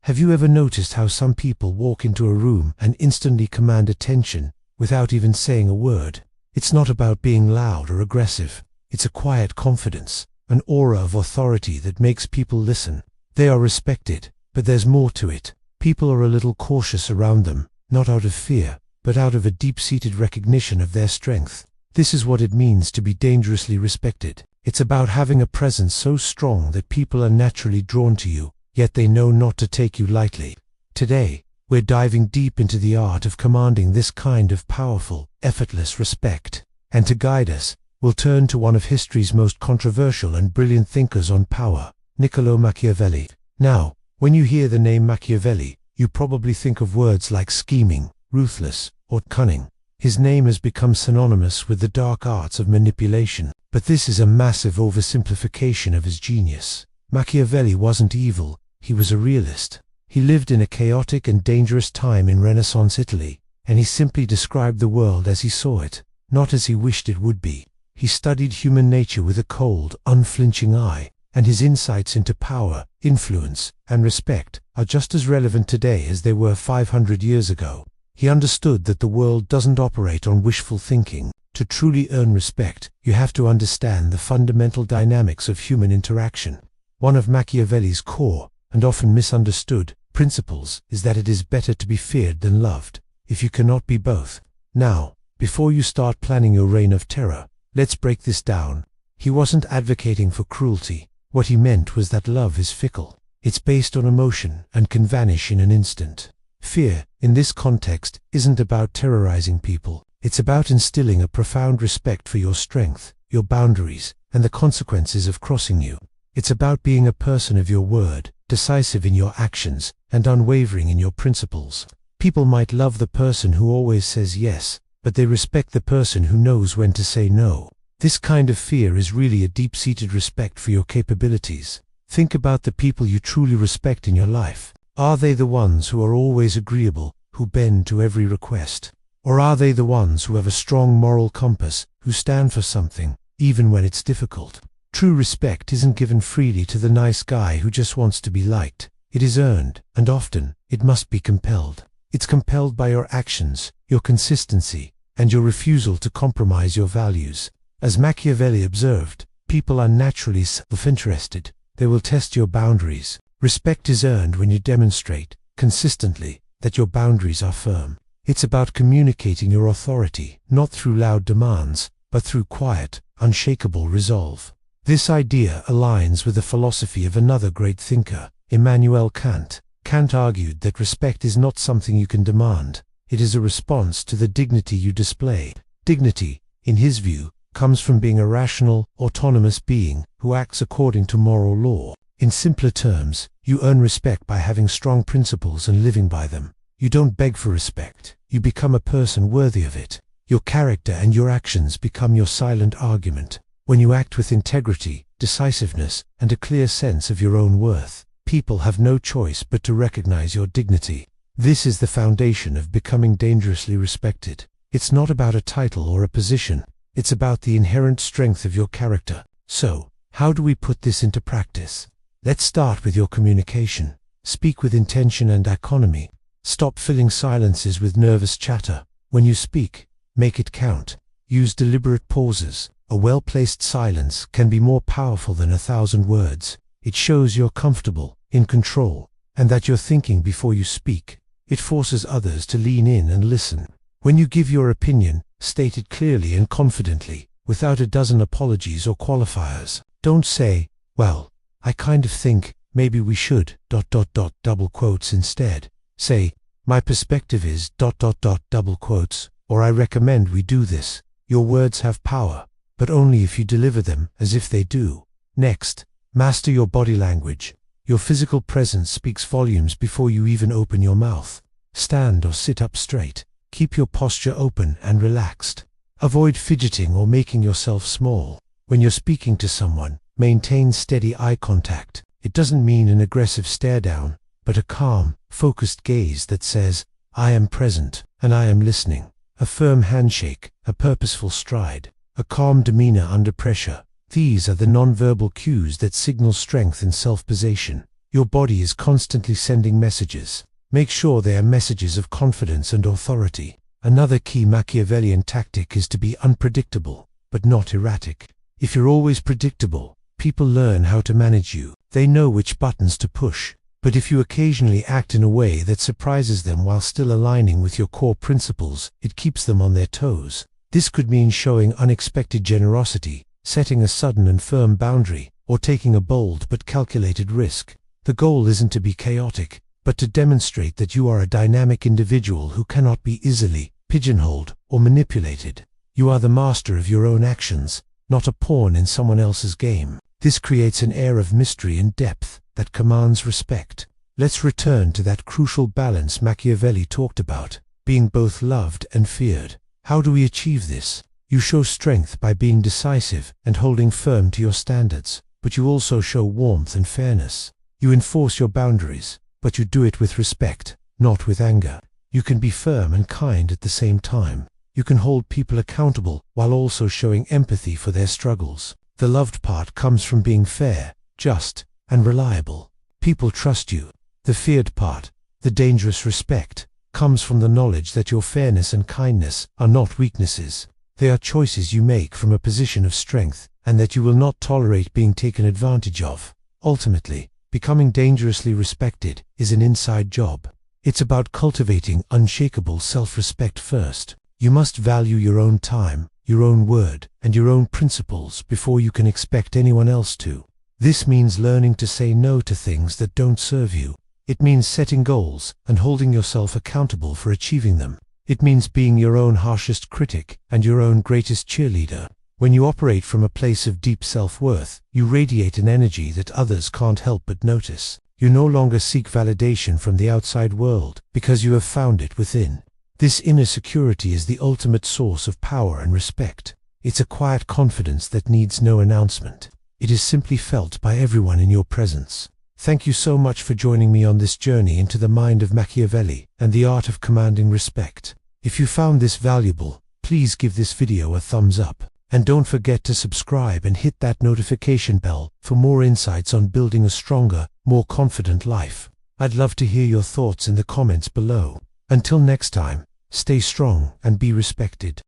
Have you ever noticed how some people walk into a room and instantly command attention without even saying a word? It's not about being loud or aggressive. It's a quiet confidence, an aura of authority that makes people listen. They are respected, but there's more to it. People are a little cautious around them, not out of fear, but out of a deep-seated recognition of their strength. This is what it means to be dangerously respected. It's about having a presence so strong that people are naturally drawn to you, yet they know not to take you lightly. Today, we're diving deep into the art of commanding this kind of powerful, effortless respect. And to guide us, we'll turn to one of history's most controversial and brilliant thinkers on power, Niccolò Machiavelli. Now, when you hear the name Machiavelli, you probably think of words like scheming, ruthless, or cunning. His name has become synonymous with the dark arts of manipulation, but this is a massive oversimplification of his genius. Machiavelli wasn't evil, he was a realist. He lived in a chaotic and dangerous time in Renaissance Italy, and he simply described the world as he saw it, not as he wished it would be. He studied human nature with a cold, unflinching eye, and his insights into power, influence, and respect are just as relevant today as they were 500 years ago. He understood that the world doesn't operate on wishful thinking. To truly earn respect, you have to understand the fundamental dynamics of human interaction. One of Machiavelli's core, and often misunderstood, principles is that it is better to be feared than loved, if you cannot be both. Now, before you start planning your reign of terror, let's break this down. He wasn't advocating for cruelty. What he meant was that love is fickle. It's based on emotion and can vanish in an instant. Fear, in this context, isn't about terrorizing people. It's about instilling a profound respect for your strength, your boundaries, and the consequences of crossing you. It's about being a person of your word, decisive in your actions, and unwavering in your principles. People might love the person who always says yes, but they respect the person who knows when to say no. This kind of fear is really a deep-seated respect for your capabilities. Think about the people you truly respect in your life. Are they the ones who are always agreeable, who bend to every request? Or are they the ones who have a strong moral compass, who stand for something, even when it's difficult? True respect isn't given freely to the nice guy who just wants to be liked. It is earned, and often, it must be compelled. It's compelled by your actions, your consistency, and your refusal to compromise your values. As Machiavelli observed, people are naturally self-interested. They will test your boundaries. Respect is earned when you demonstrate, consistently, that your boundaries are firm. It's about communicating your authority, not through loud demands, but through quiet, unshakable resolve. This idea aligns with the philosophy of another great thinker, Immanuel Kant. Kant argued that respect is not something you can demand. It is a response to the dignity you display. Dignity, in his view, comes from being a rational, autonomous being who acts according to moral law. In simpler terms, you earn respect by having strong principles and living by them. You don't beg for respect. You become a person worthy of it. Your character and your actions become your silent argument. When you act with integrity, decisiveness, and a clear sense of your own worth, people have no choice but to recognize your dignity. This is the foundation of becoming dangerously respected. It's not about a title or a position. It's about the inherent strength of your character. So, how do we put this into practice? Let's start with your communication. Speak with intention and economy. Stop filling silences with nervous chatter. When you speak, make it count. Use deliberate pauses. A well-placed silence can be more powerful than 1,000 words. It shows you're comfortable, in control, and that you're thinking before you speak. It forces others to lean in and listen. When you give your opinion, state it clearly and confidently, without a dozen apologies or qualifiers. Don't say, well, I kind of think, maybe we should, ... double quotes instead. Say, my perspective is ... double quotes, or I recommend we do this. Your words have power, but only if you deliver them as if they do. Next, master your body language. Your physical presence speaks volumes before you even open your mouth. Stand or sit up straight. Keep your posture open and relaxed. Avoid fidgeting or making yourself small. When you're speaking to someone, maintain steady eye contact. It doesn't mean an aggressive stare down, but a calm, focused gaze that says, I am present, and I am listening. A firm handshake, a purposeful stride, a calm demeanor under pressure. These are the non-verbal cues that signal strength and self-possession. Your body is constantly sending messages. Make sure they are messages of confidence and authority. Another key Machiavellian tactic is to be unpredictable, but not erratic. If you're always predictable, people learn how to manage you. They know which buttons to push. But if you occasionally act in a way that surprises them while still aligning with your core principles, it keeps them on their toes. This could mean showing unexpected generosity, setting a sudden and firm boundary, or taking a bold but calculated risk. The goal isn't to be chaotic, but to demonstrate that you are a dynamic individual who cannot be easily pigeonholed or manipulated. You are the master of your own actions, not a pawn in someone else's game. This creates an air of mystery and depth that commands respect. Let's return to that crucial balance Machiavelli talked about, being both loved and feared. How do we achieve this? You show strength by being decisive and holding firm to your standards, but you also show warmth and fairness. You enforce your boundaries, but you do it with respect, not with anger. You can be firm and kind at the same time. You can hold people accountable while also showing empathy for their struggles. The loved part comes from being fair, just, and reliable. People trust you. The feared part, the dangerous respect, comes from the knowledge that your fairness and kindness are not weaknesses. They are choices you make from a position of strength, and that you will not tolerate being taken advantage of. Ultimately, becoming dangerously respected is an inside job. It's about cultivating unshakable self-respect first. You must value your own time, your own word, and your own principles before you can expect anyone else to. This means learning to say no to things that don't serve you. It means setting goals and holding yourself accountable for achieving them. It means being your own harshest critic and your own greatest cheerleader. When you operate from a place of deep self-worth, you radiate an energy that others can't help but notice. You no longer seek validation from the outside world because you have found it within. This inner security is the ultimate source of power and respect. It's a quiet confidence that needs no announcement. It is simply felt by everyone in your presence. Thank you so much for joining me on this journey into the mind of Machiavelli and the art of commanding respect. If you found this valuable, please give this video a thumbs up. And don't forget to subscribe and hit that notification bell for more insights on building a stronger, more confident life. I'd love to hear your thoughts in the comments below. Until next time, stay strong and be respected.